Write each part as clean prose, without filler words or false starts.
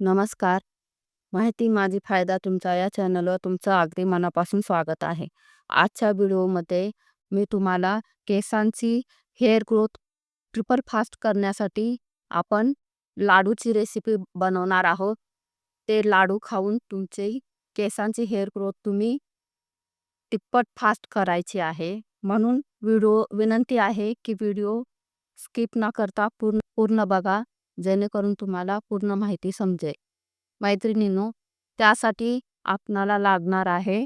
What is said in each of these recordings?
नमस्कार. माहिती माझी फायदा तुमचा या चॅनलवर तुमचं अगदी मनापासून स्वागत आहे. आजच्या व्हिडिओमध्ये मी तुम्हाला केसांची हेअर ग्रोथ ट्रिपल फास्ट करण्यासाठी आपण लाडूची रेसिपी बनवणार आहोत. ते लाडू खाऊन तुमचे केसांची हेअर ग्रोथ तुम्ही तिप्पट फास्ट करायची आहे. म्हणून विनंती आहे की व्हिडिओ स्किप न करता पूर्ण पूर्ण बघा, जेणेकरून तुम्हाला पूर्ण माहिती समजेल. मैत्रिणींनो, त्यासाठी आपणाला लागणार आहे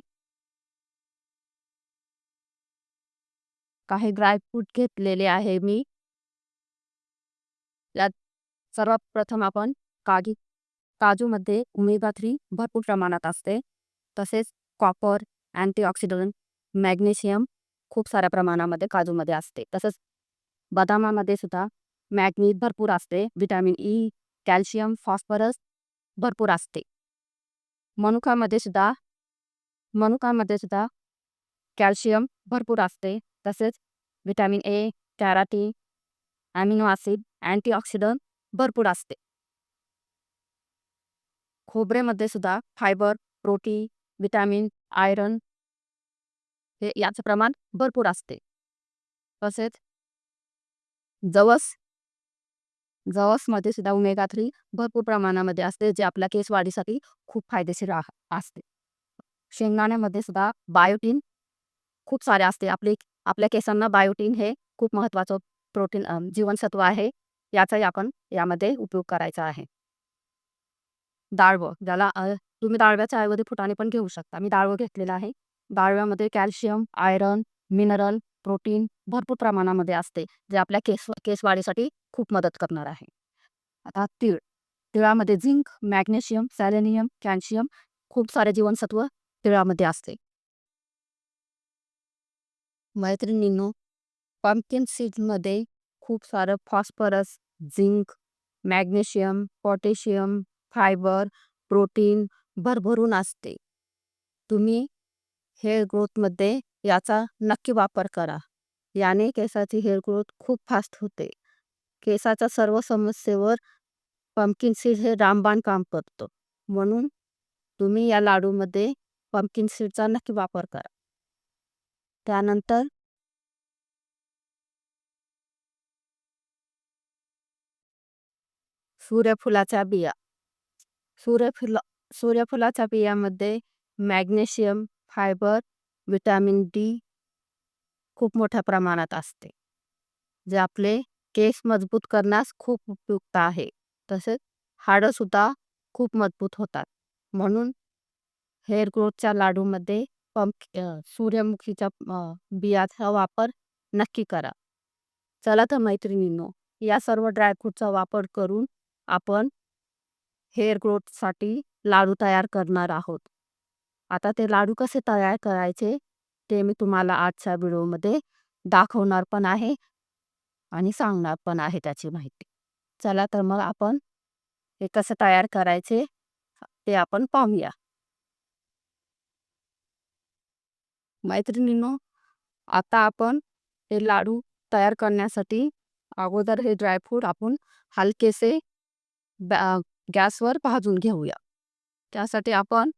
काही ड्रायफ्रूट घेतलेले आहे मी. यात सर्वात प्रथम आपण काजूमध्ये ओमेगा 3 भरपूर प्रमाणात असते. तसेच कॉपर, अँटीऑक्सिडंट, मॅग्नेशियम खूप साऱ्या प्रमाणामध्ये काजूमध्ये असते. तसंच बदामामध्ये सुद्धा मॅग्नीज भरपूर असते. व्हिटॅमिन ई, कॅल्शियम, फॉस्फरस भरपूर असते. मनुकामध्ये सुद्धा कॅल्शियम भरपूर असते. तसेच vitamin A, carotene, amino acid, antioxidant भरपूर असते. खोबऱ्यामध्ये सुद्धा फायबर, प्रोटीन, व्हिटॅमिन, आयरन हे याचं प्रमाण भरपूर असते. तसेच जवस जवसमध्ये सुद्धा ओमेगा 3 भरपूर प्रमाणामध्ये असते, जे आपल्या केस वाढीसाठी खूप फायदेशीर असते. शेंगदाण्यामध्ये सुद्धा बायोटीन खूप सारे असते. आपल्या केसांना बायोटीन हे खूप महत्त्वाचं जीवनसत्व आहे. याचाही आपण यामध्ये उपयोग करायचा आहे. डाळवं, तुम्ही डाळव्याच्या ऐवजी फुटाणे पण घेऊ शकता. मी डाळवं घेतलेलं आहे. डाळव्यामध्ये कॅल्शियम, आयरन, मिनरल, प्रोटीन भरपूर प्रमाणामध्ये असते, जे आपल्या केस वाढीसाठी खूप मदत करणार आहे. आता तिळामध्ये झिंक, मॅग्नेशियम, सेलेनियम, कॅल्शियम खूप सारे जीवनसत्व तिळामध्ये असते. मैत्रिणींनो, पंपकिन सीड्समध्ये खूप सारं phosphorus, zinc, magnesium, potassium, fibre, protein भरभरून असते. तुम्ही हेअर ग्रोथमध्ये याचा नक्की वापर करा. याने केसाची हेअर ग्रोथ खूप फास्ट होते. केसाच्या सर्व समस्येवर पंपकिन सीड हे रामबाण काम करतं. म्हणून तुम्ही या लाडूमध्ये पंपकिन सीडचा नक्की वापर करा. त्यानंतर सूर्यफुलाच्या बिया. सूर्यफुला सूर्यफुलाच्या बियामध्ये मॅग्नेशियम, फायबर, व्हिटॅमिन डी खूप मोठ्या प्रमाणात असते, जे आपले केस मजबूत करण्यास खूप उपयुक्त आहे. तसेच हाडंसुद्धा खूप मजबूत होतात. म्हणून हेअर ग्रोथच्या लाडूमध्ये सूर्यमुखीच्या बियाचा वापर नक्की करा. चला तर मैत्रिणींनो, या सर्व ड्रायफ्रूटचा वापर करून आपण हेअर ग्रोथसाठी लाडू तयार करणार आहोत. आता ते लाडू कसे तयार करायचे ते मी तुम्हाला आजच्या व्हिडिओमध्ये दाखवणार पण आहे आणि सांगणार पण आहे त्याची माहिती. चला तर मग आपण हे कसं तयार करायचे ते आपण पाहूया. मैत्रिणींनो, आता आपण हे लाडू तयार करण्यासाठी अगोदर हे ड्रायफ्रूट आपण हलकेसे गॅसवर भाजून घेऊया. त्यासाठी आपण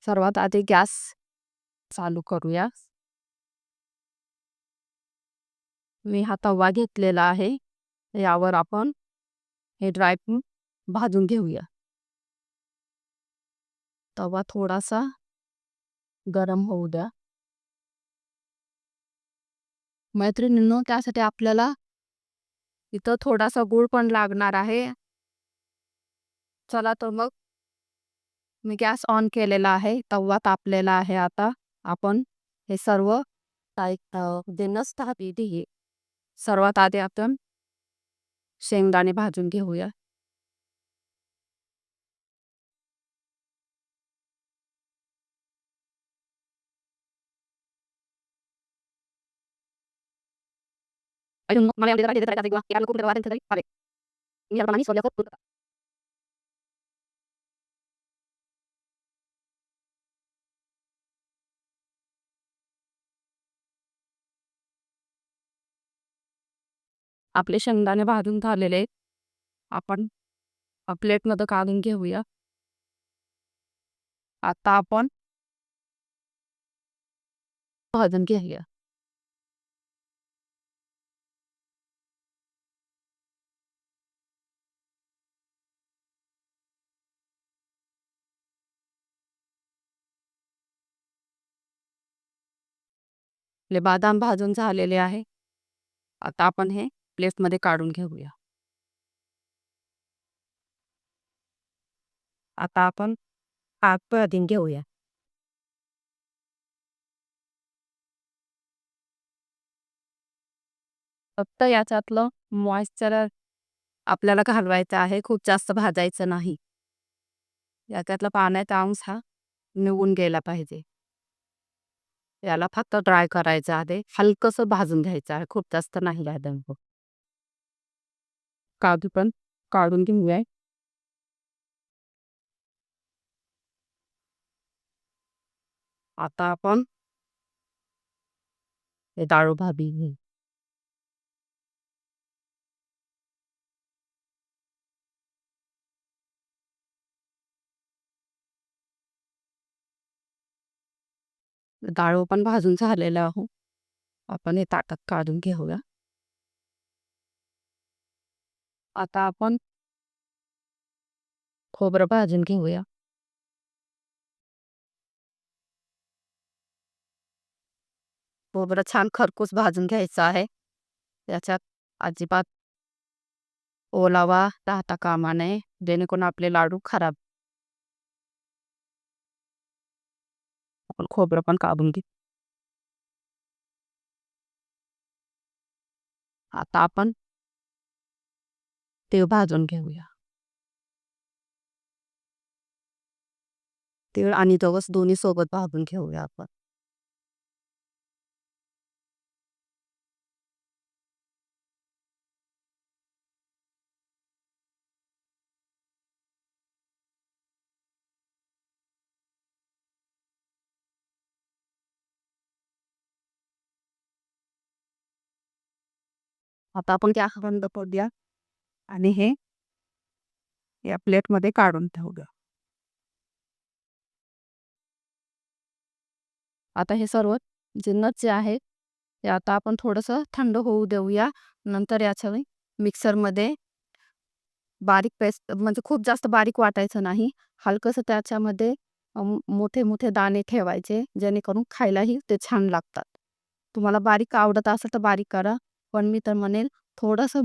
सर्वात आधी गॅस चालू करूया. मी हा तवा घेतलेला आहे. यावर आपण हे ड्रायफ्रूट भाजून घेऊया. तवा थोडासा गरम होऊ द्या. मैत्रिणींनो, त्यासाठी आपल्याला इथं थोडासा गूळ पण लागणार आहे. चला तर मग मी गॅस ऑन केलेला आहे. तवा तापलेला आहे. आता आपण हे सर्व सर्वात आधी आपण शेंगदाणे भाजून घेऊया. आपले शेंगदाणे भाजून झालेले आहेत. आपण प्लेटमध्ये काढून घेऊया. आता आपण भाजून घेऊया. आपले बदाम भाजून झालेले आहे. आता आपण हे प्लेटमध्ये काढून घेऊया. आता आपण पाक भाजून घेऊया. फक्त याच्यातलं मॉइश्चर आपल्याला घालवायचं आहे, खूप जास्त भाजायचं नाही. याच्यातला पाण्याचा अंश हा निघून गेला पाहिजे. याला फक्त ड्राय करायचं आहे, हलकंसं भाजून घ्यायचं आहे, खूप जास्त नाही भाजायचं. काजू पण काढून घेऊया. आता आपण हे डाळू भाजी घेऊ. डाळू पण भाजून झालेलं आहे. आपण हे ताटात काढून घेऊया. आता आपण खोबरं भाजून घेऊया. खोबरं छान खरपूस भाजून घ्यायचं आहे. याच्यात अजिबात ओलावा राहता कामा नये, जेणेकरून आपले लाडू खराब. आपण खोबरं पण काढून घेऊ. आता आपण तीळ भाजून घेऊया. तीळ आणि जवस दोन्ही सोबत भाजून घेऊया आपण. आता आपण गॅस बंद करूया आणि हे या प्लेटमध्ये काढून ठेवूया. आता हे सर्व जिन्नस जे आहे ते आता आपण थोडंसं थंड होऊ देऊया. नंतर याच्या मिक्सरमध्ये बारीक पेस्ट, म्हणजे खूप जास्त बारीक वाटायचं नाही, हलकंसं त्याच्यामध्ये मोठे मोठे दाणे ठेवायचे, जेणेकरून खायलाही ते छान लागतात. तुम्हाला बारीक आवडत असेल तर बारीक करा, पण मी तर म्हणेल थोडंसं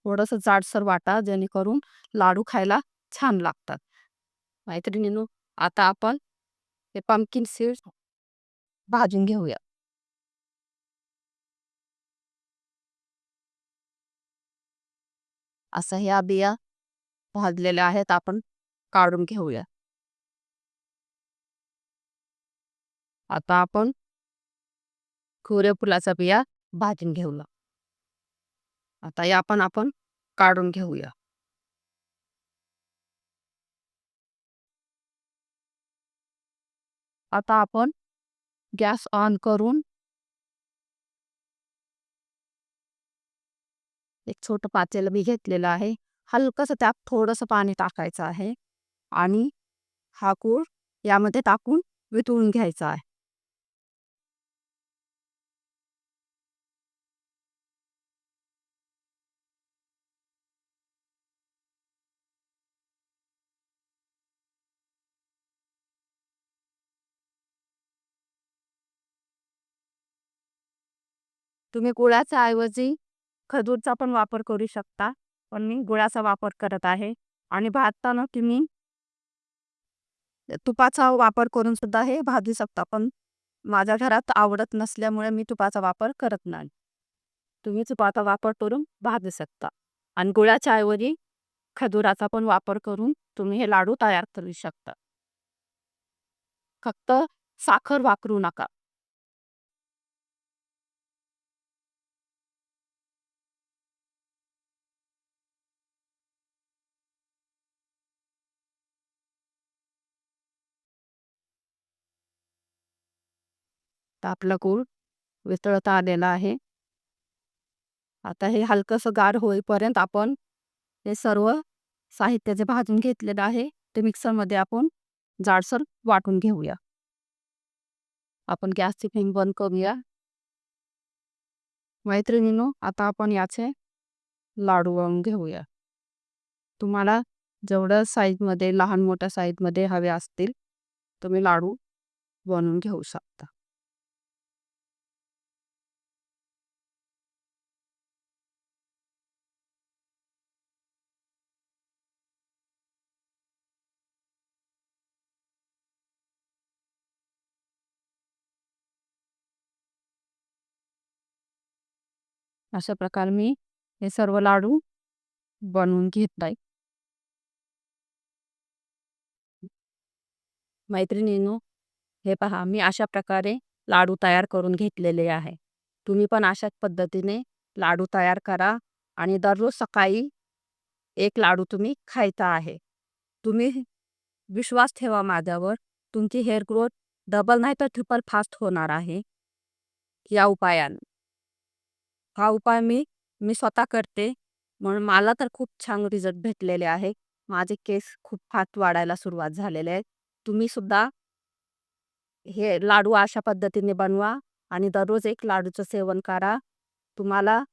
थोडंसं जाडसर वाटा, जेणेकरून लाडू खायला छान लागतात. मैत्रिणींनो, आता आपण हे पंपकिन सीड्स भाजून घेऊया. असं ह्या बिया भाजलेल्या आहेत, आपण काढून घेऊया. आता आपण सूर्यफुलाचा बिया भाजून घेऊया. आता या पण आपण काढून घेऊया. आता आपण गॅस ऑन करून एक छोटं पातेलं मी घेतलेलं आहे. हलकंसं त्यात थोडंसं पाणी टाकायचं आहे आणि हा गूळ यामध्ये टाकून वितळून घ्यायचा आहे. तुम्ही गुळाच्या ऐवजी खजूरचा पण वापर करू शकता, पण मी गुळाचा वापर करत आहे. आणि भाजताना तुम्ही तुपाचा वापर करून सुद्धा हे भाजू शकता, पण माझ्या घरात आवडत नसल्यामुळे मी तुपाचा वापर करत नाही. तुम्ही तुपाचा वापर करून भाजू शकता आणि गुळाच्या ऐवजी खजुराचा पण वापर करून तुम्ही हे लाडू तयार करू शकता. फक्त साखर वापरू नका. तर आपला गूळ वितळता आलेला आहे. आता हे हलकंसं गार होईपर्यंत आपण हे सर्व साहित्य जे भाजून घेतलेलं आहे ते मिक्सरमध्ये आपण जाडसर वाटून घेऊया. आपण गॅसची फ्लेम बंद करूया. मैत्रिणींनो, आता आपण याचे लाडू वळून घेऊया. तुम्हाला जेवढं साईजमध्ये लहान मोठ्या साईजमध्ये हवे असतील तुम्ही लाडू बनवून घेऊ शकता. अशा प्रकारे मी हे सर्व लाडू बनवून घेत आहे. मैत्रिणींनो, हे पहा मी अशा प्रकारे लाडू तयार करून घेतलेले आहे. तुम्ही पण अशाच पद्धतीने लाडू तयार करा आणि दररोज सकाळी एक लाडू तुम्ही खायचा आहे. तुम्ही विश्वास ठेवा माझ्यावर. तुमची हेअर ग्रोथ डबल नाही तर ट्रिपल फास्ट होणार आहे या उपायाने. हा उपाय मी स्वतः करते म्हणून मला तर खूप छान रिझल्ट भेटलेले आहे. माझे केस खूप फास्ट वाढायला सुरुवात झालेले आहेत. तुम्ही सुद्धा हे लाडू अशा पद्धतीने बनवा आणि दररोज एक लाडूचं सेवन करा. तुम्हाला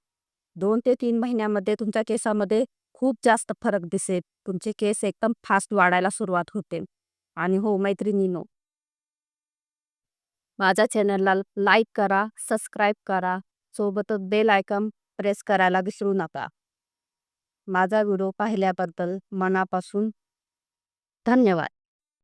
2 ते 3 महिन्यामध्ये तुमच्या केसामध्ये खूप जास्त फरक दिसेल. तुमचे केस एकदम फास्ट वाढायला सुरुवात होते. आणि हो मैत्रिणींनो, माझ्या चॅनलला लाईक करा, सबस्क्राईब करा, सोबतच बेल आयकॉन प्रेस करायला विसरू नका. माझा व्हिडिओ पाहिल्याबद्दल मनापासून धन्यवाद.